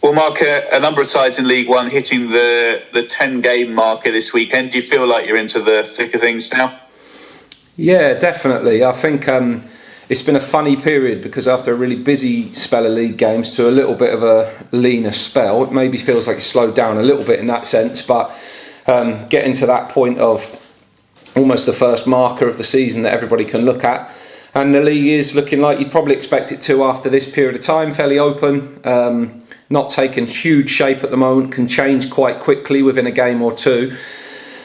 Well, Mark, a number of sides in League One hitting the 10-game marker this weekend. Do you feel like you're into the thick of things now? Yeah, definitely. I think it's been a funny period because after a really busy spell of league games to a little bit of a leaner spell, it maybe feels like it's slowed down a little bit in that sense. But getting to that point of almost the first marker of the season that everybody can look at, and the league is looking like you'd probably expect it to after this period of time, fairly open. Not taking huge shape at the moment, can change quite quickly within a game or two.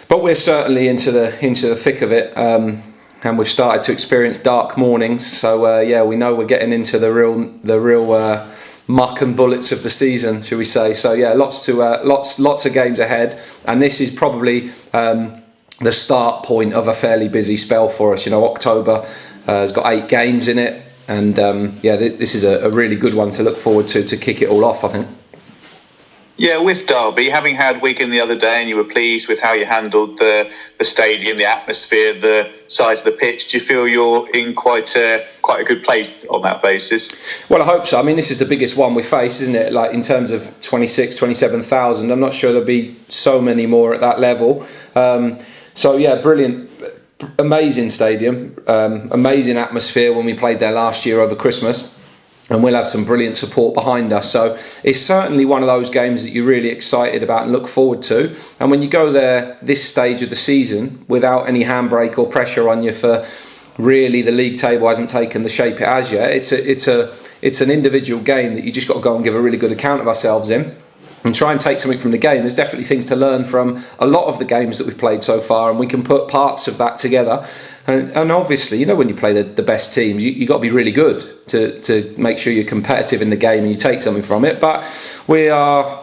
But we're certainly into the thick of it, and we've started to experience dark mornings. So we know we're getting into the real muck and bullets of the season, shall we say? So yeah, lots of games ahead, and this is probably the start point of a fairly busy spell for us. You know, October has got 8 games in it. And this is a really good one to look forward to kick it all off, I think. Yeah, with Derby, having had Wigan the other day and you were pleased with how you handled the stadium, the atmosphere, the size of the pitch, do you feel you're in quite a good place on that basis? Well, I hope so. I mean, this is the biggest one we face, isn't it? Like in terms of 27,000, I'm not sure there'll be so many more at that level. Brilliant. Amazing stadium, amazing atmosphere when we played there last year over Christmas, and we'll have some brilliant support behind us. So it's certainly one of those games that you're really excited about and look forward to. And when you go there this stage of the season without any handbrake or pressure on you for really the league table hasn't taken the shape it has yet, it's an individual game that you just got to go and give a really good account of ourselves in and try and take something from the game. There's definitely things to learn from a lot of the games that we've played so far, and we can put parts of that together. And obviously, you know, when you play the best teams, you got to be really good to make sure you're competitive in the game and you take something from it. But we are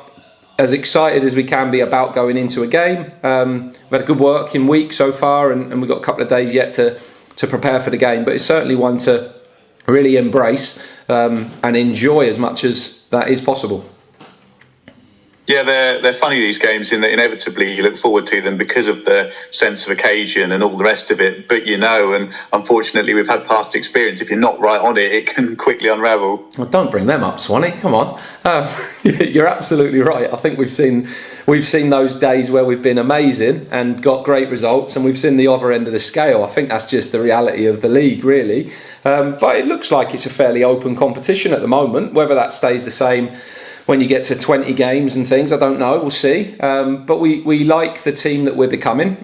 as excited as we can be about going into a game. We've had a good working week so far, and we've got a couple of days yet to prepare for the game. But it's certainly one to really embrace and enjoy as much as that is possible. Yeah, they're funny, these games, in that inevitably you look forward to them because of the sense of occasion and all the rest of it. But and unfortunately we've had past experience. If you're not right on it, it can quickly unravel. Well, don't bring them up, Swanee. Come on. You're absolutely right. I think we've seen those days where we've been amazing and got great results, and we've seen the other end of the scale. I think that's just the reality of the league, really. But it looks like it's a fairly open competition at the moment. Whether that stays the same when you get to 20 games and things, I don't know, we'll see. But we like the team that we're becoming.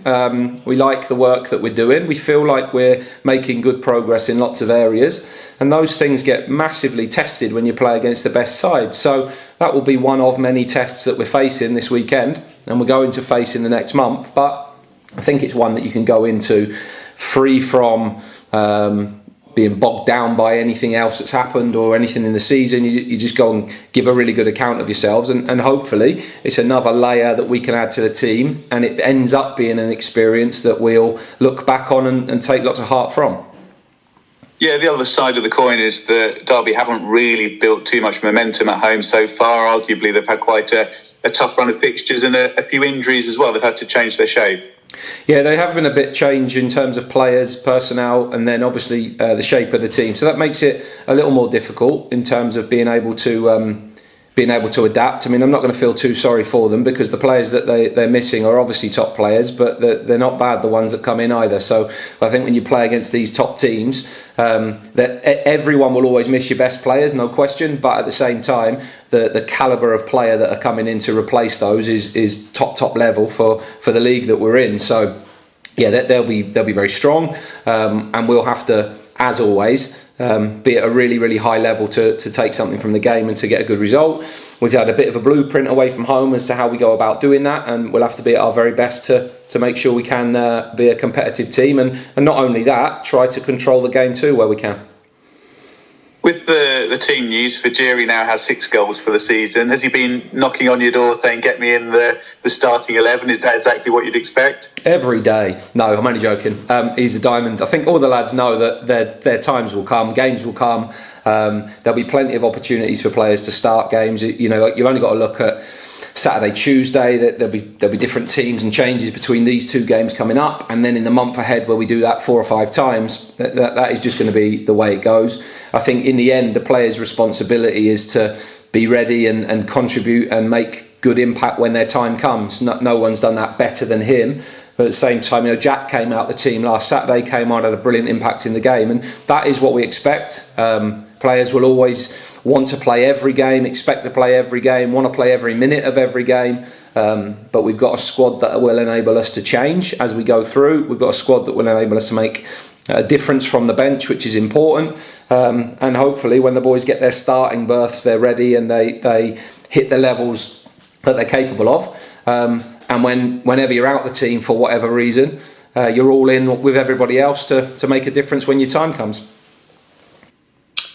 We like the work that we're doing. We feel like we're making good progress in lots of areas. And those things get massively tested when you play against the best side. So that will be one of many tests that we're facing this weekend, and we're going to face in the next month. But I think it's one that you can go into free from being bogged down by anything else that's happened or anything in the season. You just go and give a really good account of yourselves, and hopefully it's another layer that we can add to the team, and it ends up being an experience that we'll look back on and take lots of heart from. Yeah, the other side of the coin is that Derby haven't really built too much momentum at home so far. Arguably they've had quite a tough run of fixtures and a few injuries as well. They've had to change their shape. Yeah, they have been a bit change in terms of players, personnel, and then obviously the shape of the team. So that makes it a little more difficult in terms of being able to adapt. I mean, I'm not going to feel too sorry for them because the players that they're missing are obviously top players, but they're not bad, the ones that come in either. So I think when you play against these top teams, that everyone will always miss your best players, no question. But at the same time, the calibre of player that are coming in to replace those is top level for the league that we're in. So yeah, they'll be very strong, and we'll have to, as always, be at a really, really high level to take something from the game and to get a good result. We've had a bit of a blueprint away from home as to how we go about doing that, and we'll have to be at our very best to make sure we can be a competitive team, and not only that, try to control the game too where we can. With the team news, Fajiri now has 6 goals for the season. Has he been knocking on your door saying, get me in the starting 11? Is that exactly what you'd expect? Every day. No, I'm only joking. He's a diamond. I think all the lads know that their times will come, games will come. There'll be plenty of opportunities for players to start games. You know, you've only got to look at Saturday, Tuesday, that there'll be different teams and changes between these two games coming up, and then in the month ahead where we do that 4 or 5 times, that is just going to be the way it goes. I think in the end, the players' responsibility is to be ready and contribute and make good impact when their time comes. No one's done that better than him. But at the same time, Jack came out the team last Saturday, came on, had a brilliant impact in the game, and that is what we expect. Players will always want to play every game, expect to play every game, want to play every minute of every game. But we've got a squad that will enable us to change as we go through. We've got a squad that will enable us to make a difference from the bench, which is important. And hopefully when the boys get their starting berths, they're ready and they hit the levels that they're capable of. And whenever you're out the team for whatever reason, you're all in with everybody else to make a difference when your time comes.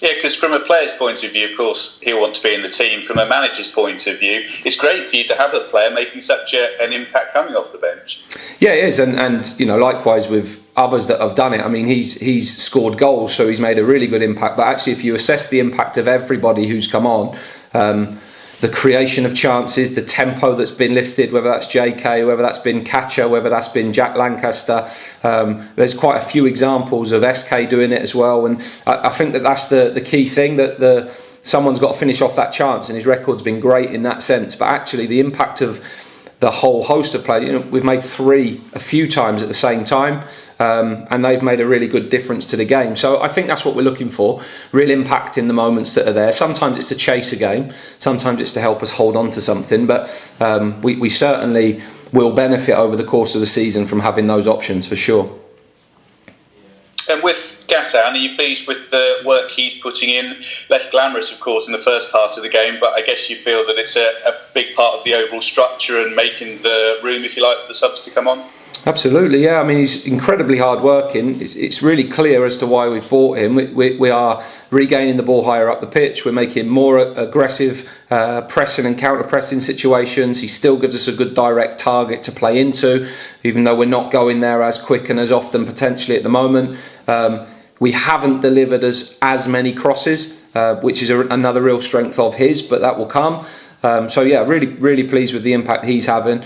Yeah, because from a player's point of view, of course, he'll want to be in the team. From a manager's point of view, it's great for you to have a player making such an impact coming off the bench. Yeah, it is, and likewise with others that have done it. I mean, he's scored goals, so he's made a really good impact. But actually, if you assess the impact of everybody who's come on, the creation of chances, the tempo that's been lifted, whether that's JK, whether that's been Catcher, whether that's been Jack Lancaster. There's quite a few examples of SK doing it as well. And I think that's the key thing, that someone's got to finish off that chance, and his record's been great in that sense. But actually the impact of the whole host of players, we've made 3 a few times at the same time. And they've made a really good difference to the game. So I think that's what we're looking for, real impact in the moments that are there. Sometimes it's to chase a game, sometimes it's to help us hold on to something, but we certainly will benefit over the course of the season from having those options for sure. And with Gassan, are you pleased with the work he's putting in? Less glamorous, of course, in the first part of the game, but I guess you feel that it's a big part of the overall structure and making the room, if you like, for the subs to come on? Absolutely, yeah. I mean, he's incredibly hard working. It's really clear as to why we've bought him. We are regaining the ball higher up the pitch. We're making more aggressive pressing and counter-pressing situations. He still gives us a good direct target to play into, even though we're not going there as quick and as often potentially at the moment. We haven't delivered as many crosses, which is another real strength of his, but that will come. So yeah, really pleased with the impact he's having.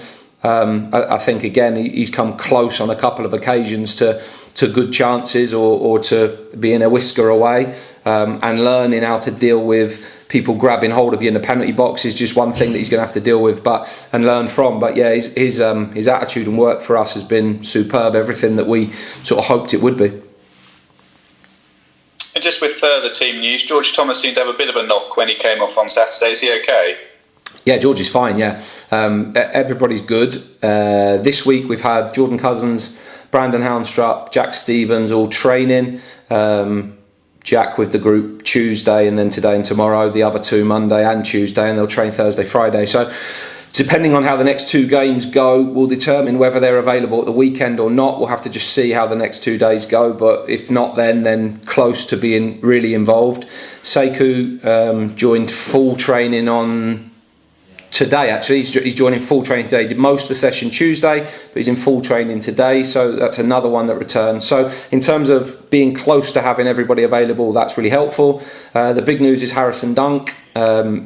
I think again he's come close on a couple of occasions to good chances or to being a whisker away, and learning how to deal with people grabbing hold of you in the penalty box is just one thing that he's going to have to deal with and learn from. But yeah, his attitude and work for us has been superb, everything that we sort of hoped it would be. And just with further team news, George Thomas seemed to have a bit of a knock when he came off on Saturday. Is he okay? Yeah, George is fine, yeah. Everybody's good. This week we've had Jordan Cousins, Brandon Houndstrup, Jack Stevens all training. Jack with the group Tuesday, and then today and tomorrow. The other 2 Monday and Tuesday, and they'll train Thursday, Friday. So depending on how the next 2 games go will determine whether they're available at the weekend or not. We'll have to just see how the next 2 days go, but if not then close to being really involved. Sekou joined full training on today, actually. He's joining full training today. He did most of the session Tuesday, but he's in full training today, so that's another one that returns. So in terms of being close to having everybody available, that's really helpful. The big news is Harrison Dunk.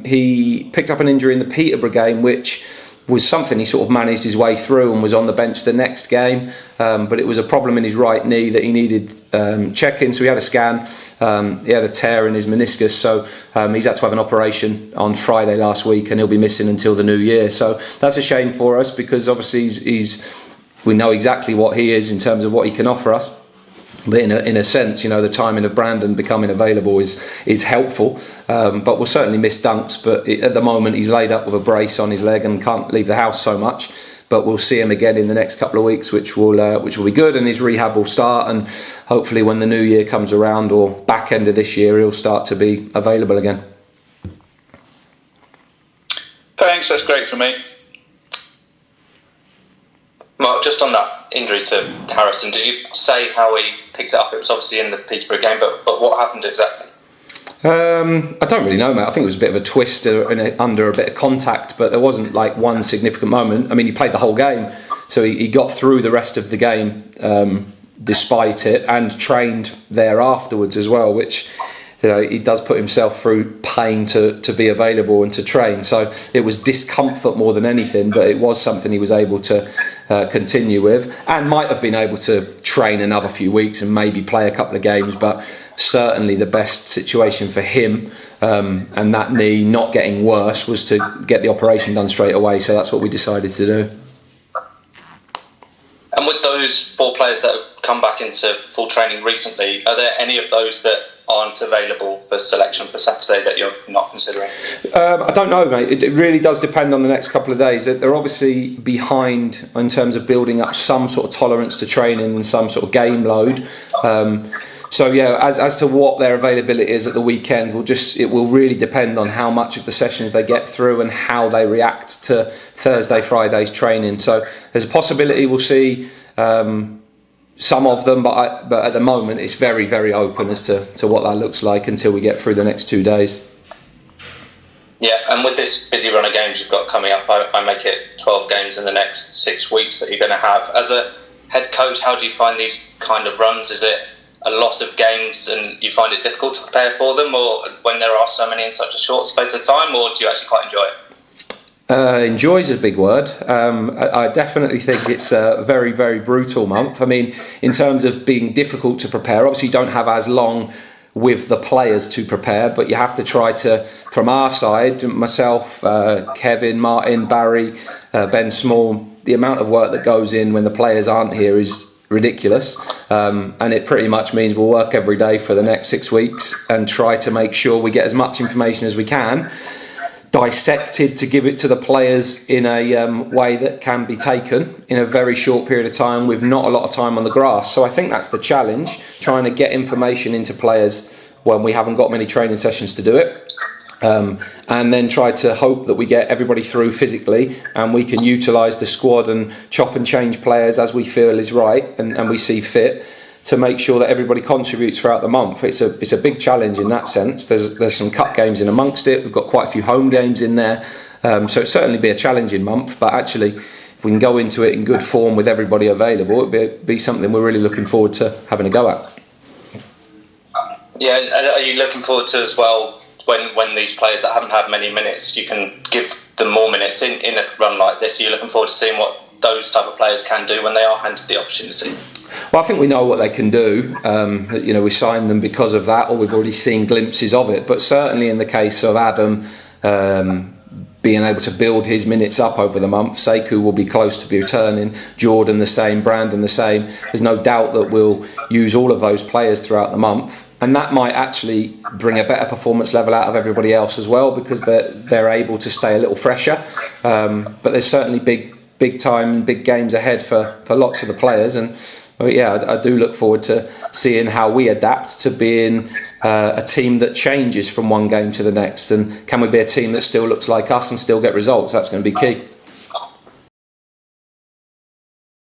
He picked up an injury in the Peterborough game, which was something he sort of managed his way through and was on the bench the next game, but it was a problem in his right knee that he needed checking, so he had a scan. He had a tear in his meniscus, so he's had to have an operation on Friday last week, and he'll be missing until the new year. So that's a shame for us, because obviously we know exactly what he is in terms of what he can offer us. But in a sense, the timing of Brandon becoming available is helpful. But we'll certainly miss Dunks. But at the moment, he's laid up with a brace on his leg and can't leave the house so much. But we'll see him again in the next couple of weeks, which will be good. And his rehab will start. And hopefully, when the new year comes around or back end of this year, he'll start to be available again. Thanks. That's great for me. Mark, just on that injury to Harrison, did you say how he picked it up? It was obviously in the Peterborough game, but what happened exactly? I don't really know, mate. I think it was a bit of a twist under a bit of contact, but there wasn't like one significant moment. I mean, he played the whole game, so he got through the rest of the game despite it, and trained there afterwards as well, which he does put himself through pain to be available and to train. So it was discomfort more than anything, but it was something he was able to continue with, and might have been able to train another few weeks and maybe play a couple of games. But certainly the best situation for him and that knee not getting worse was to get the operation done straight away. So that's what we decided to do. And with those 4 players that have come back into full training recently, are there any of those that aren't available for selection for Saturday that you're not considering? I don't know, mate. It really does depend on the next couple of days. They're obviously behind in terms of building up some sort of tolerance to training and some sort of game load. So yeah, as to what their availability is at the weekend, it will really depend on how much of the sessions they get through and how they react to Thursday, Friday's training. So there's a possibility we'll see some of them, but at the moment it's very, very open as to what that looks like until we get through the next 2 days. Yeah, and with this busy run of games you've got coming up, I make it 12 games in the next 6 weeks that you're going to have. As a head coach, how do you find these kind of runs? Is it a lot of games and you find it difficult to prepare for them, or when there are so many in such a short space of time, or do you actually quite enjoy it? Enjoy is a big word. I definitely think it's a very, very brutal month. I mean, in terms of being difficult to prepare, obviously you don't have as long with the players to prepare, but you have to try to, from our side, myself, Kevin, Martin, Barry, Ben Small, the amount of work that goes in when the players aren't here is ridiculous, and it pretty much means we'll work every day for the next 6 weeks and try to make sure we get as much information as we can dissected to give it to the players in a way that can be taken in a very short period of time with not a lot of time on the grass. So I think that's the challenge, trying to get information into players when we haven't got many training sessions to do it. And then try to hope that we get everybody through physically and we can utilise the squad and chop and change players as we feel is right and we see fit to make sure that everybody contributes throughout the month. It's a big challenge in that sense. There's some cup games in amongst it. We've got quite a few home games in there. So it'll certainly be a challenging month, but actually if we can go into it in good form with everybody available, it'll be something we're really looking forward to having a go at. Yeah, and are you looking forward to as well when these players that haven't had many minutes, you can give them more minutes in a run like this? Are you looking forward to seeing what those type of players can do when they are handed the opportunity? Well, I think we know what they can do. We signed them because of that, or we've already seen glimpses of it. But certainly in the case of Adam being able to build his minutes up over the month, Sekou will be close to be returning, Jordan the same, Brandon the same. There's no doubt that we'll use all of those players throughout the month. And that might actually bring a better performance level out of everybody else as well, because they're able to stay a little fresher. But there's certainly big time and big games ahead for lots of the players. And yeah, I do look forward to seeing how we adapt to being a team that changes from one game to the next. And can we be a team that still looks like us and still get results? That's going to be key.